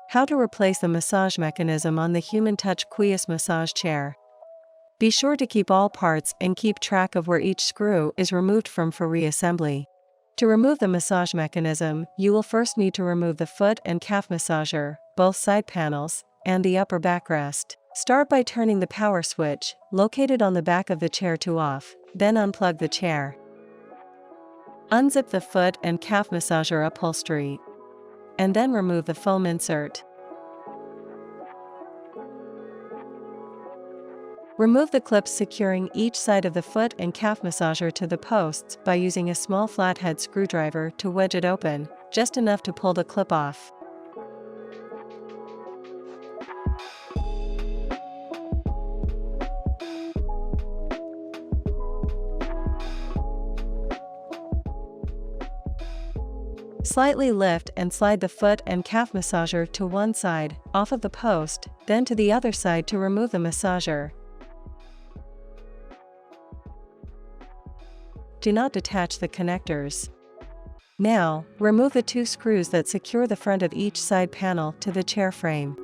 How to replace the massage mechanism on the Human Touch Quies massage chair. Be sure to keep all parts and keep track of where each screw is removed from for reassembly. To remove the massage mechanism, you will first need to remove the foot and calf massager, both side panels, and the upper backrest. Start by turning the power switch, located on the back of the chair, to off, then unplug the chair. Unzip the foot and calf massager upholstery, and then remove the foam insert. Remove the clips securing each side of the foot and calf massager to the posts by using a small flathead screwdriver to wedge it open, just enough to pull the clip off. Slightly lift and slide the foot and calf massager to one side, off of the post, then to the other side to remove the massager. Do not detach the connectors. Now, remove the two screws that secure the front of each side panel to the chair frame.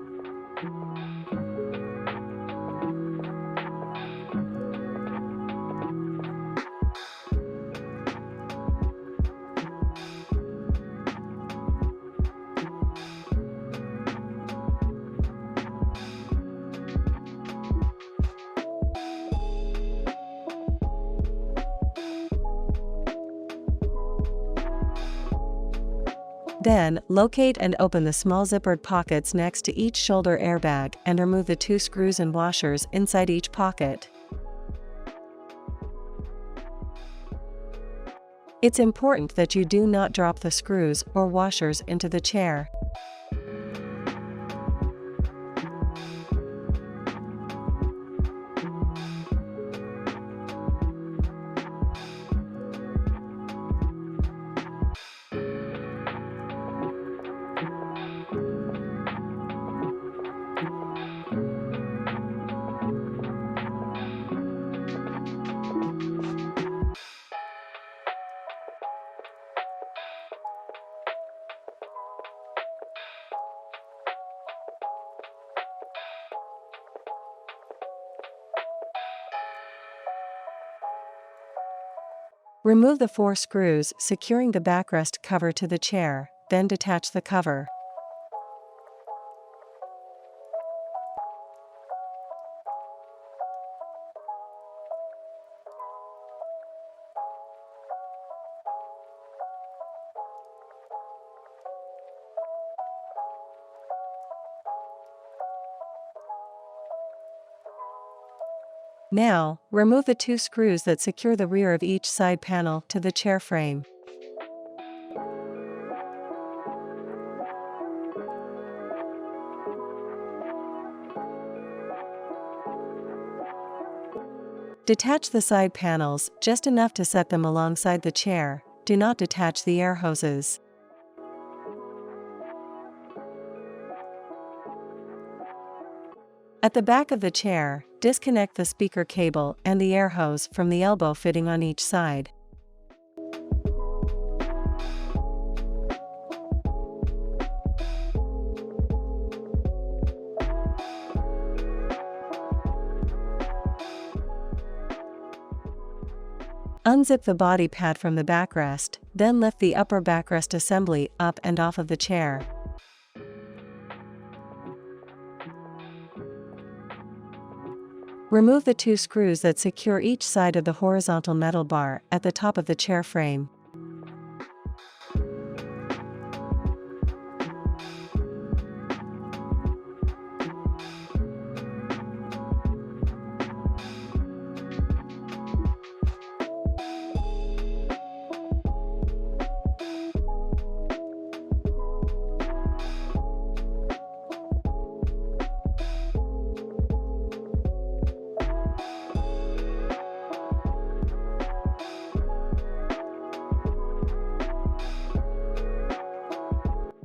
Then, locate and open the small zippered pockets next to each shoulder airbag and remove the two screws and washers inside each pocket. It's important that you do not drop the screws or washers into the chair. Remove the 4 screws securing the backrest cover to the chair, then detach the cover. Now, remove the 2 screws that secure the rear of each side panel to the chair frame. Detach the side panels just enough to set them alongside the chair. Do not detach the air hoses. At the back of the chair, disconnect the speaker cable and the air hose from the elbow fitting on each side. Unzip the body pad from the backrest, then lift the upper backrest assembly up and off of the chair. Remove the 2 screws that secure each side of the horizontal metal bar at the top of the chair frame.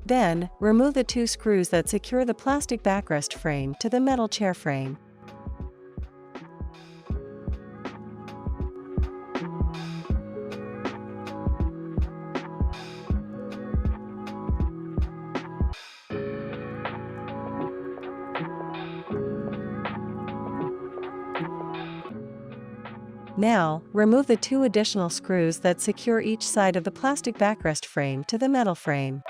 Then, remove the 2 screws that secure the plastic backrest frame to the metal chair frame. Now, remove the 2 additional screws that secure each side of the plastic backrest frame to the metal frame.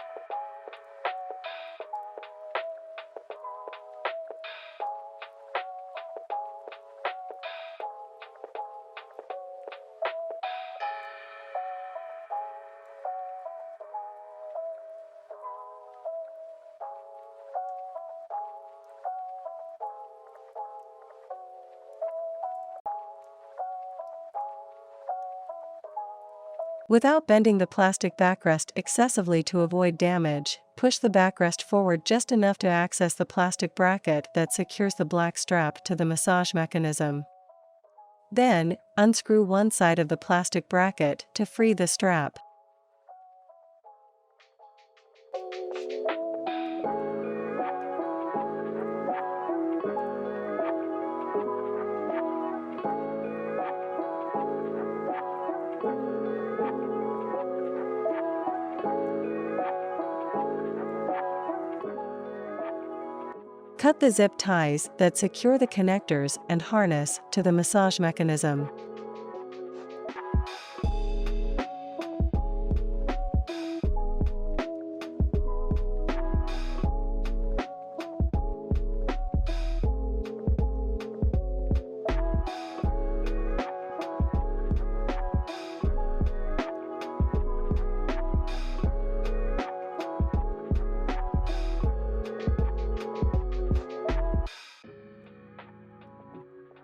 Without bending the plastic backrest excessively to avoid damage, push the backrest forward just enough to access the plastic bracket that secures the black strap to the massage mechanism. Then, unscrew one side of the plastic bracket to free the strap. Cut the zip ties that secure the connectors and harness to the massage mechanism.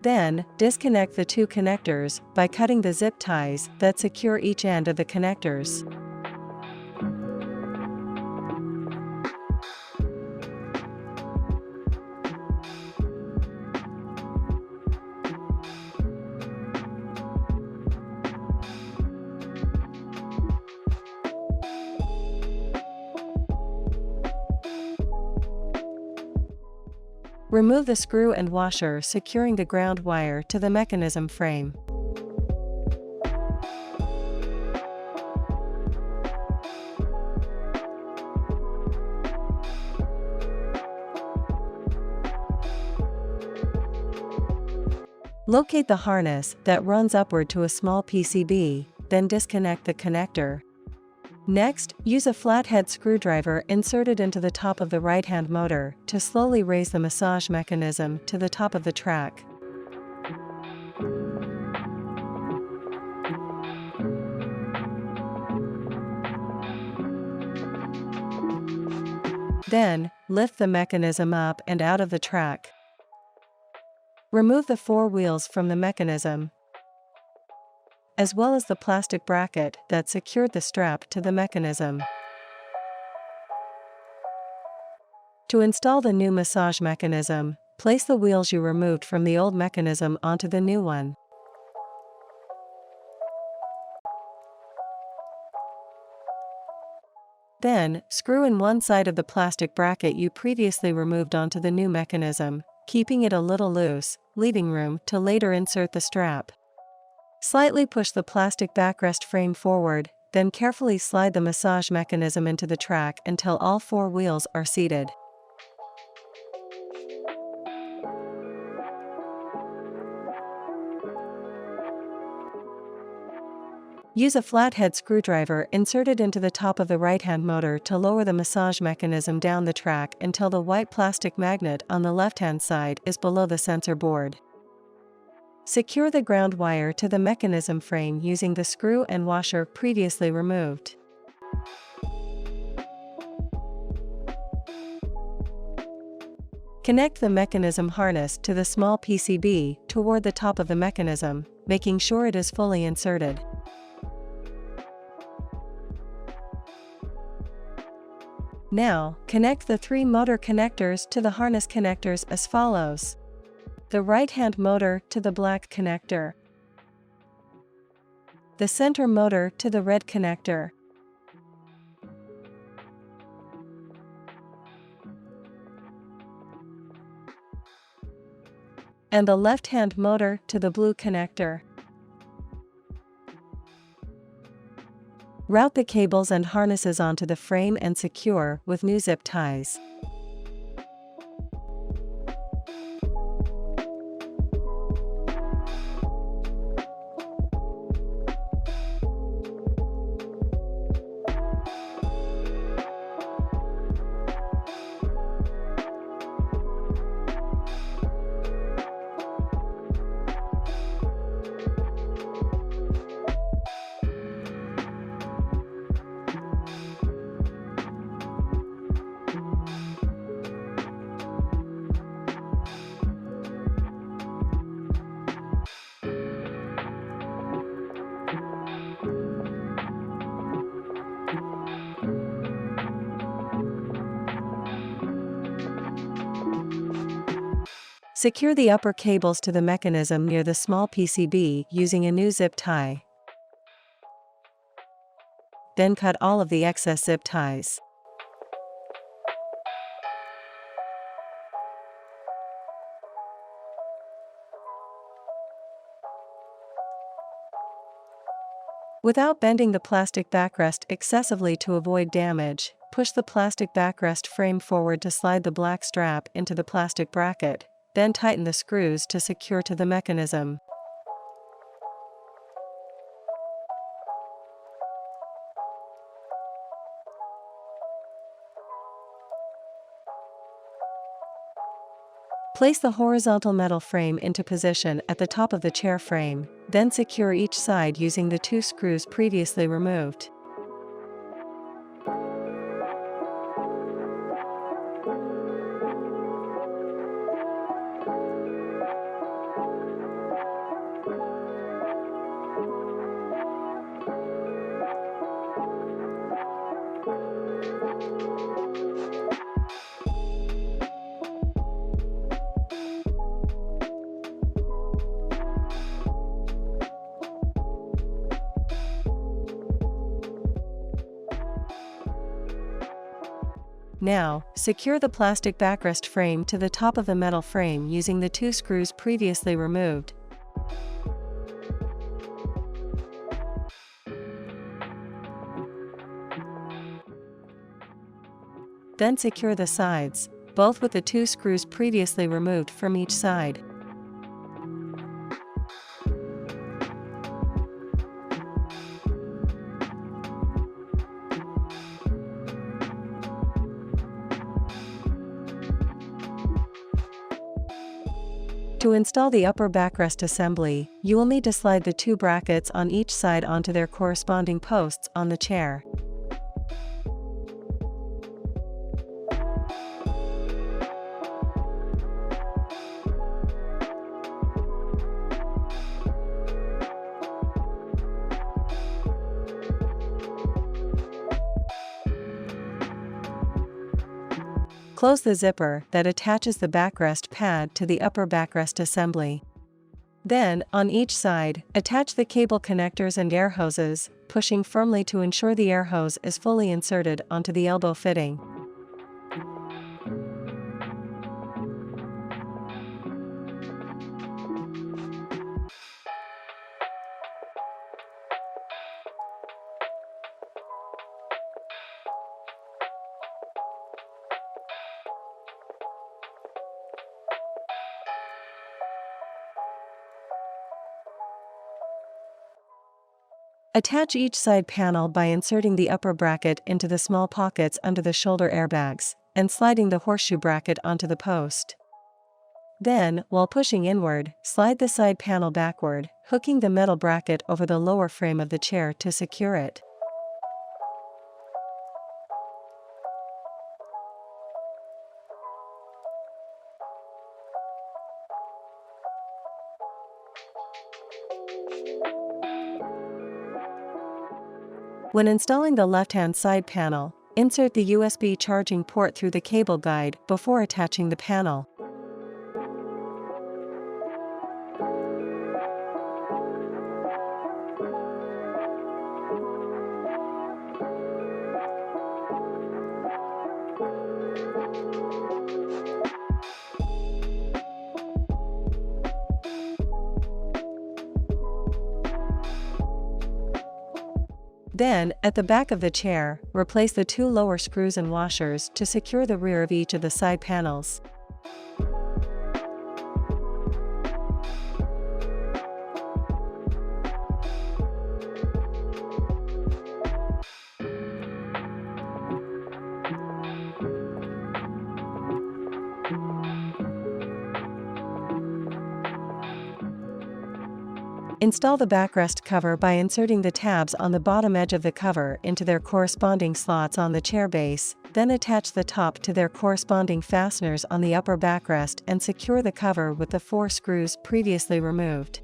Then, disconnect the 2 connectors by cutting the zip ties that secure each end of the connectors. Remove the screw and washer securing the ground wire to the mechanism frame. Locate the harness that runs upward to a small PCB, then disconnect the connector. Next, use a flathead screwdriver inserted into the top of the right-hand motor to slowly raise the massage mechanism to the top of the track. Then, lift the mechanism up and out of the track. Remove the 4 wheels from the mechanism, as well as the plastic bracket that secured the strap to the mechanism. To install the new massage mechanism, place the wheels you removed from the old mechanism onto the new one. Then, screw in one side of the plastic bracket you previously removed onto the new mechanism, keeping it a little loose, leaving room to later insert the strap. Slightly push the plastic backrest frame forward, then carefully slide the massage mechanism into the track until all 4 wheels are seated. Use a flathead screwdriver inserted into the top of the right-hand motor to lower the massage mechanism down the track until the white plastic magnet on the left-hand side is below the sensor board. Secure the ground wire to the mechanism frame using the screw and washer previously removed. Connect the mechanism harness to the small PCB toward the top of the mechanism, making sure it is fully inserted. Now, connect the 3 motor connectors to the harness connectors as follows. The right-hand motor to the black connector. The center motor to the red connector. And the left-hand motor to the blue connector. Route the cables and harnesses onto the frame and secure with new zip ties. Secure the upper cables to the mechanism near the small PCB using a new zip tie. Then cut all of the excess zip ties. Without bending the plastic backrest excessively to avoid damage, push the plastic backrest frame forward to slide the black strap into the plastic bracket, then tighten the screws to secure to the mechanism. Place the horizontal metal frame into position at the top of the chair frame, then secure each side using the 2 screws previously removed. Now, secure the plastic backrest frame to the top of the metal frame using the 2 screws previously removed. Then secure the sides, both with the 2 screws previously removed from each side. To install the upper backrest assembly, you will need to slide the 2 brackets on each side onto their corresponding posts on the chair. Close the zipper that attaches the backrest pad to the upper backrest assembly. Then, on each side, attach the cable connectors and air hoses, pushing firmly to ensure the air hose is fully inserted onto the elbow fitting. Attach each side panel by inserting the upper bracket into the small pockets under the shoulder airbags, and sliding the horseshoe bracket onto the post. Then, while pushing inward, slide the side panel backward, hooking the metal bracket over the lower frame of the chair to secure it. When installing the left-hand side panel, insert the USB charging port through the cable guide before attaching the panel. Then, at the back of the chair, replace the 2 lower screws and washers to secure the rear of each of the side panels. Install the backrest cover by inserting the tabs on the bottom edge of the cover into their corresponding slots on the chair base, Then attach the top to their corresponding fasteners on the upper backrest and secure the cover with the 4 screws previously removed.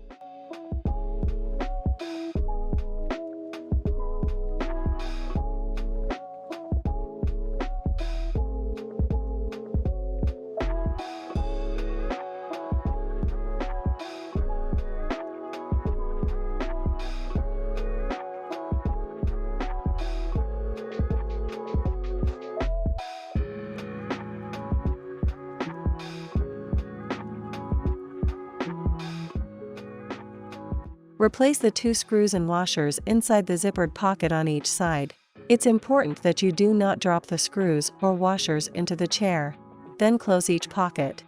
Replace the 2 screws and washers inside the zippered pocket on each side. It's important that you do not drop the screws or washers into the chair. Then close each pocket.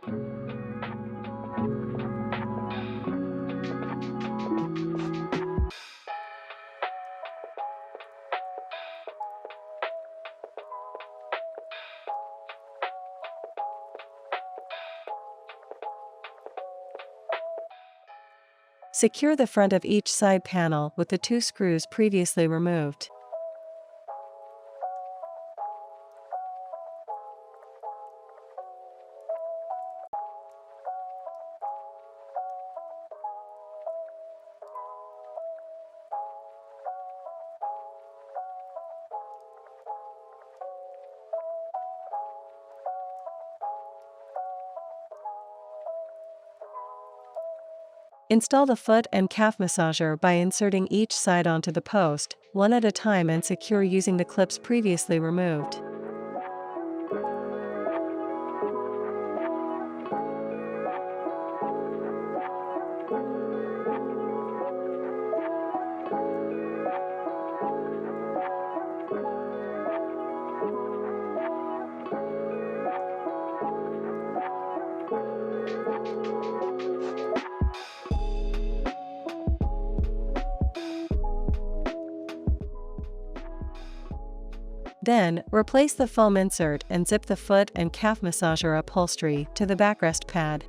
Secure the front of each side panel with the 2 screws previously removed. Install the foot and calf massager by inserting each side onto the post, one at a time, and secure using the clips previously removed. Then, replace the foam insert and zip the foot and calf massager upholstery to the backrest pad.